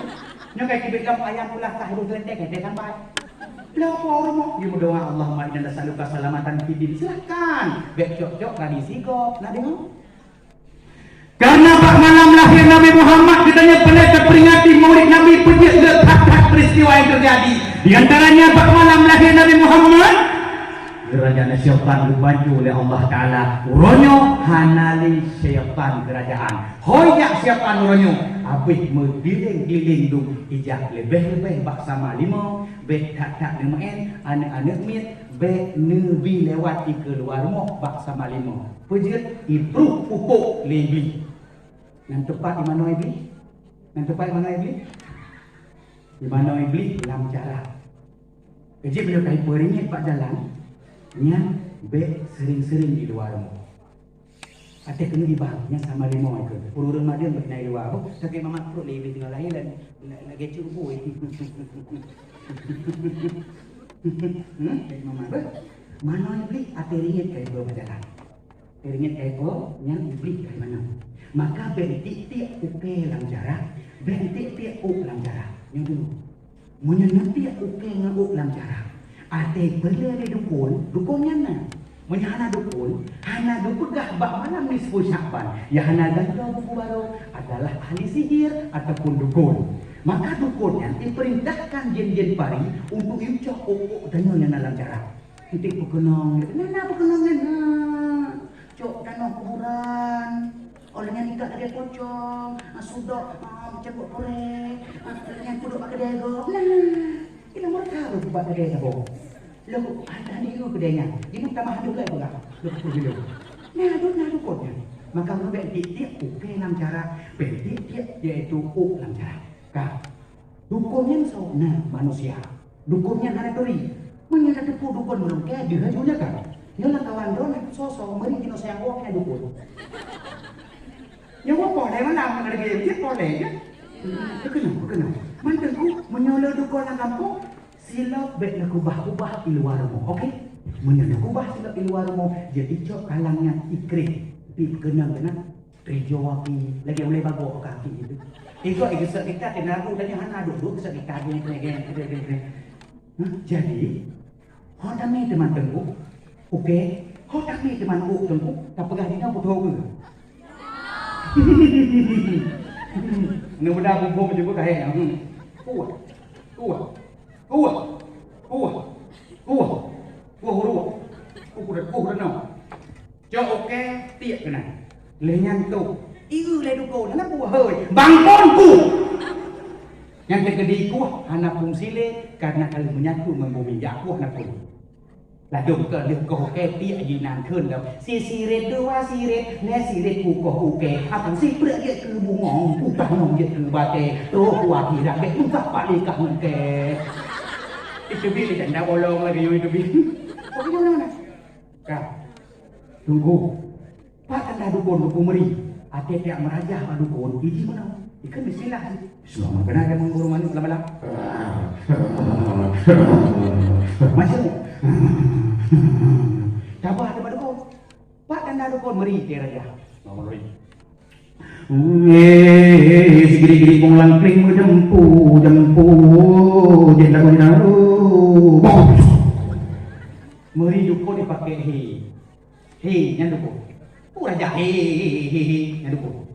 Nya kayak kibit kamu ayam pula tahu geledek dia sampai. Belum orang mau. You berdoa Allahumma inna nas'aluka salamatan fid din. Silakan. Bek cocok tradisi kok. Nah dengar. Karena pak malam lahir Nabi Muhammad katanya pernah terperingati Maulid Nabi pejat letak peristiwa yang terjadi. Di antaranya pak malam lahir Nabi Muhammad kerajaan syaitan dibantu oleh Allah Ta'ala. Uronyo hanali syaitan kerajaan. Hoyak syaitan uronyo. Habis bergiling-giling du. Ijak lebih-lebih bak sama lima. Bek tak-tak nemain. Anak-anak mit. Bek nebi lewat di keluar rumah bak sama lima. Pejat itu pupuk lebih. Yang tepat di mana iblis? Yang tepat di mana iblis? Di mana iblis? Dalam cara. Kejip bila kaya peringit pak jalan. Nya be sering-sering di luar rumah. Ate kena di bang, nya sama lima itu. Puluh rumah dia berkena di luar. Sakit mama perut lebih tinggal lahir dan lagi cukup. Mama ber. Mana iblis? Ate ringit kaya berjalan. Ringit kaya nya iblis kaya mana? Maka bentik-tik uke lang jarak, bentik-tik lang jarak. Yang dulu. Menyenanti uke nguk lang jarak. Ate perlu ada dukunnya na. Menyana dukun, hana dupegah bak mana nisfu Sya'ban. Ya hana gantau buku baru adalah ahli sihir ataupun dukun. Maka dukunnya diperintahkan jen-jen pari untuk yucok ukuk danyonya dalam jarak. Nanti pekenong, nana pekenongnya na. Cok danau kuburan. Olehnya nikah ada pocong, sudok macam buat korek, yang kuduk pakai dego. Nah. Kita mereka lu buat kedai apa? Lu ada di lu kedainya. Ini tambah aduk lagi enggak? Lu pergi dulu. Nah, aduk kodnya. Maka lu bentik uke enam cara, bentik yaitu enam cara. Kak. Dukunnya nah manusia. Dukunnya haratori. Menyata tepu dukun belum kayak dia juga kan. Dia lah kawan don sosok meri kino sayang uangnya dukun. Ya apa boleh mana ada gaya boleh ya? Kenapa? Mantanku menyolong dukun dalam kampung. Sila baik nak ubah di luar rumah, okey? Menyolong ubah sila di luar rumah. Jadi cok kalangnya ikrik, pi kenang terjawab lagi boleh bago kaki itu. Itu kisah kita tenaga dan yang ada dulu kisah kita gini. Jadi, hodam ni teman tengku, okey? Hodam ni teman tengku, tak pegah dia pun tahu ke? Mudah-mudahan bumbu menjemput kahnya. Kuat. Cho ok tiệt cái này lấy nhanh tu lấy đồ cổ nó bùa hơi bằng con ku yang kedua ku anak fungsi le karena kalau menyatu membumi ku anak pun là đúng cờ được cổ kê tiệt gì nàng hơn đâu si red dua si red le si red ku cổ ok apa si bữa dia cứ bu ngong ku tak ngong dia cứ bate tu kuat tidak bet tu tak balik kat ke itu bila tak ada bolong lagi itu bila kau pergi mana kak tunggu pak anda dukun meri ada tiap merajah pak dukun ini mana ikan bismillah selamat kena ada mengguru manu lama-lama macam coba ada pada kau pak anda dukun meri tiap raja mau meri gini pulang kling jempu jendak meri dukun dipakai he yang dukun raja he yang dukun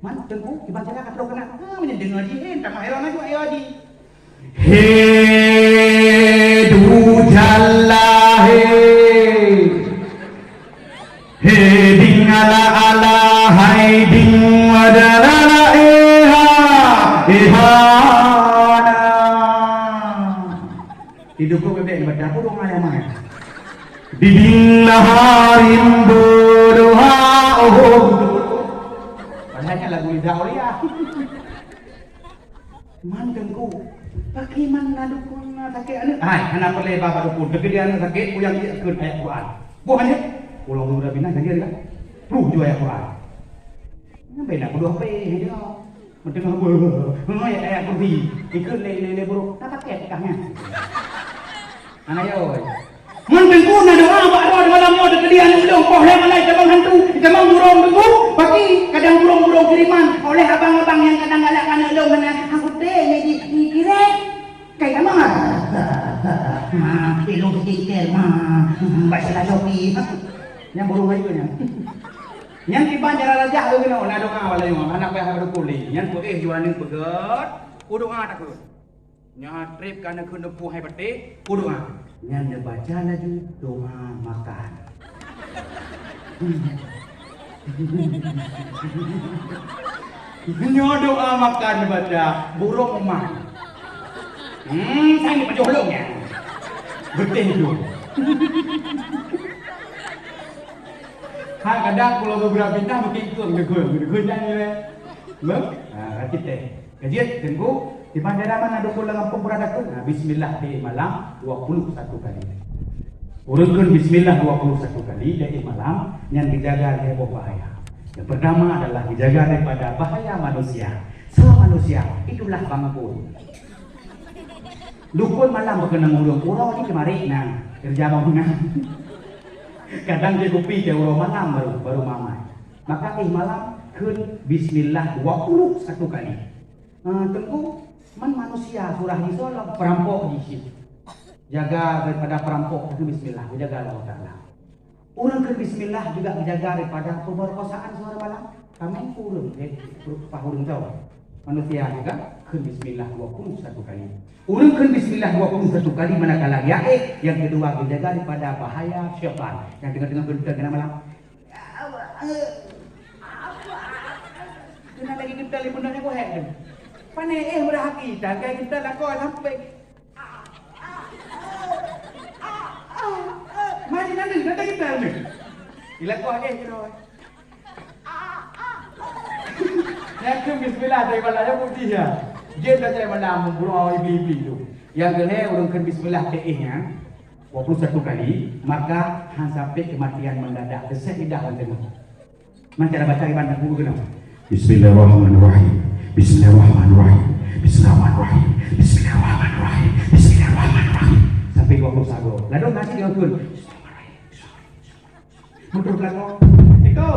man tengku dibaca kat lo kena mendengar di tak mahir aja ayo di he du jalla he dingala ala hai ding wadala ihana hidupku bebek baca aku dong ayam mana diding naharin berdoa Padahal lagu lidah Aulia. Man tengku. Bagaimana dukun sakit anu? Hai, anak perle bapa dukun. Kegedean sakit uyang dia keun ayat Quran. Bukan dia. Ulang dulu bina jadi kan. Ruh juga ayat Quran. Sampai nak berdua pe dia. Mendengar ber. Ayat Quran. Ikut le buruk. Tak pakai kahnya. Anak yo. Man tengku na doa bak malam yo kegedean ulung poh le malai cabang hantu. Cabang burung tengku. Bagi kadang burung-burung kiriman oleh abang-abang yang kadang galakkan ulung mana. Aku teh ni kira kayak apa? Ilmu skincare baca Shopee. Yang burung aja nya. Yang kiban cara raja tu kena nak doa wala yang anak payah ada kuli. Yang jual ning pegat, doa tak ke. Nya trip kana kun depu hai batik, doa. Yang baca lagi doa makan. Nya doa makan baca burung emak. Saya ni penjolongnya. Betul tu. Kadang kalau beberapa bintang mungkin ikut jangan ni. Ber? Kita. Kajian tunggu di bandara mana ada pulang kampung berada tu. Bismillah di malam 21 kali. Urutkan bismillah 21 kali di malam yang dijaga dari bahaya. Yang pertama adalah dijaga daripada bahaya manusia. Semua manusia itulah bangun. Dukun malam berkena ngurung urau ni kemari nang kerja bangunan. Kadang dia kopi dia urau malam baru mamai. Maka malam kun bismillah 21 kali. Tengku man manusia surah Nisa perampok di situ. Jaga daripada perampok itu bismillah, jaga Allah Taala. Urang kun bismillah juga menjaga daripada pemerkosaan suara malam. Kami urang pahurung tahu. Manusia juga kun bismillah 21 kali. Urang kun bismillah 21 kali manakala yang kedua menjaga daripada bahaya syaitan yang dengar berita kena malam. Kena lagi kita limunannya kau hek. Pane berhaki dan kayak kita nak kau sampai. Mari nanti kita ni. Ila kau kira. Yang bismillah dari balanya putih ya. Dia dah cari malam membunuh ibu-ibu tu. Yang kedua urungkan bismillah nya 21 kali, maka han sampai kematian mendadak. Kesedah macam tu. Macam cara baca iman guru kena. Bismillahirrahmanirrahim. Bismillahirrahmanirrahim. Bismillahirrahmanirrahim. Bismillahirrahmanirrahim. Bismillahirrahmanirrahim. Sampai 21. Lalu nasi dia pun. Mundur belakang. Eko.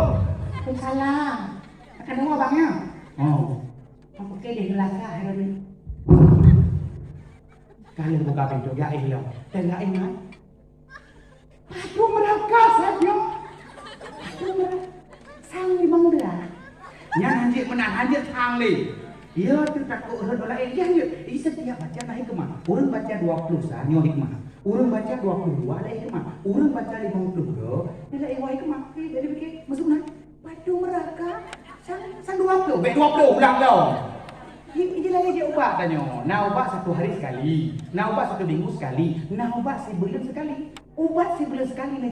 Salam. Akan mau abangnya? Oh. Aku ke di gelaka hari ni. Kalian buka pintu ya ilah. Tengah ingat. Aduh mereka saja. Sang di mangga. Yang hanjir menang hanjir sang li. Ia tu takut orang dolar dia je. Ini setiap baca naik kemah. Orang baca 20 sah nyo hikmah. Orang baca 22 ada hikmah. Orang baca 50 dia ada hikmah. Jadi fikir masuk nak. Padu mereka. Sang 20. Baik 20 ulang kau. Ini lagi dia ubah tanya. Nak ubah 1 hari sekali. Nak ubah 1 minggu sekali. Nak ubah sebulan sekali. Ubah sebulan sekali.